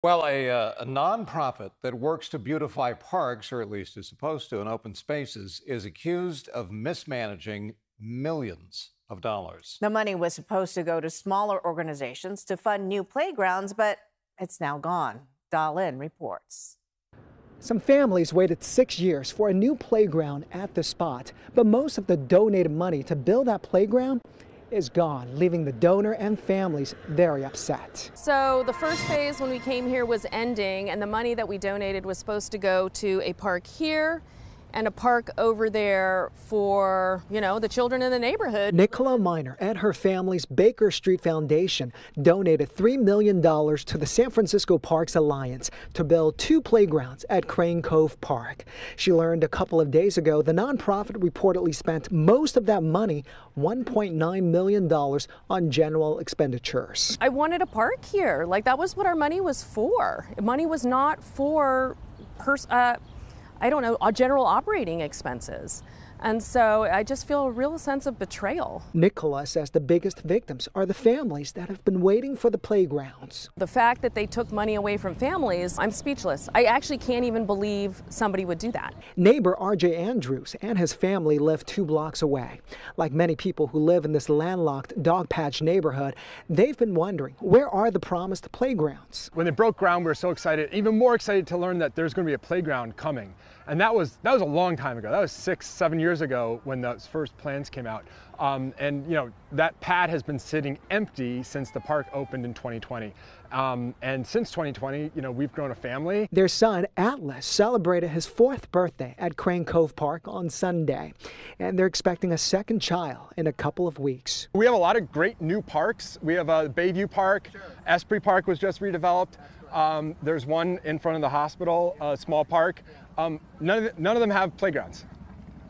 Well, a nonprofit that works to beautify parks, or at least is supposed to, and open spaces, is accused of mismanaging millions of dollars. The money was supposed to go to smaller organizations to fund new playgrounds, but it's now gone. Dahlin reports. Some families waited 6 years for a new playground at the spot, but most of the donated money to build that playground is gone, leaving the donor and families very upset. So the first phase when we came here was ending, and the money that we donated was supposed to go to a park here and a park over there for, the children in the neighborhood. Nicola Miner and her family's Baker Street Foundation donated $3 million to the San Francisco Parks Alliance to build 2 playgrounds at Crane Cove Park. She learned a couple of days ago the nonprofit reportedly spent most of that money, $1.9 million, on general expenditures. I wanted a park here. That was what our money was for. Money was not for general operating expenses. And so I just feel a real sense of betrayal. Nicola says the biggest victims are the families that have been waiting for the playgrounds. The fact that they took money away from families, I'm speechless. I actually can't even believe somebody would do that. Neighbor R.J. Andrews and his family live 2 blocks away. Like many people who live in this landlocked dog patch neighborhood, they've been wondering, where are the promised playgrounds? When they broke ground, we were so excited, even more excited to learn that there's going to be a playground coming. And that was a long time ago. That was 6-7 years ago when those first plans came out. That pad has been sitting empty since the park opened in 2020. And since 2020, we've grown a family. Their son, Atlas, celebrated his 4th birthday at Crane Cove Park on Sunday. And they're expecting a second child in a couple of weeks. We have a lot of great new parks. We have a Bayview Park. Esprit Park was just redeveloped. There's one in front of the hospital, a small park. None of them have playgrounds.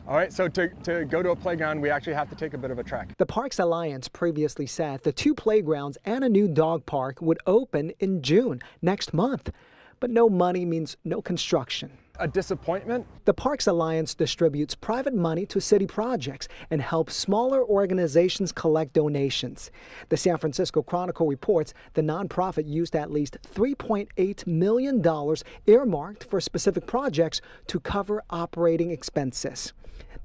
All right, so to go to a playground, we actually have to take a bit of a trek. The Parks Alliance previously said the 2 playgrounds and a new dog park would open in June next month. But no money means no construction. A disappointment. The Parks Alliance distributes private money to city projects and helps smaller organizations collect donations. The San Francisco Chronicle reports the nonprofit used at least $3.8 million earmarked for specific projects to cover operating expenses.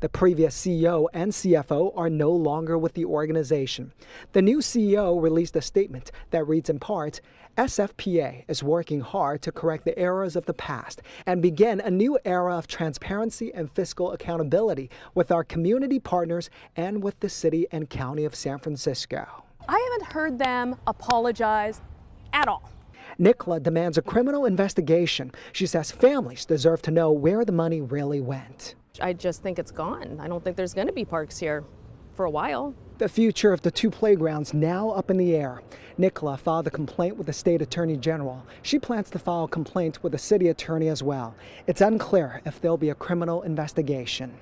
The previous CEO and CFO are no longer with the organization. The new CEO released a statement that reads in part, SFPA is working hard to correct the errors of the past and begin a new era of transparency and fiscal accountability with our community partners and with the city and county of San Francisco. I haven't heard them apologize at all. Nicola demands a criminal investigation. She says families deserve to know where the money really went. I just think it's gone. I don't think there's going to be parks here for a while. The future of the 2 playgrounds now up in the air. Nicola filed a complaint with the state attorney general. She plans to file a complaint with the city attorney as well. It's unclear if there'll be a criminal investigation.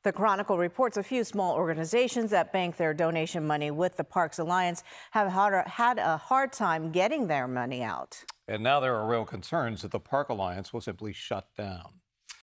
The Chronicle reports a few small organizations that bank their donation money with the Parks Alliance have had a hard time getting their money out. And now there are real concerns that the Park Alliance will simply shut down.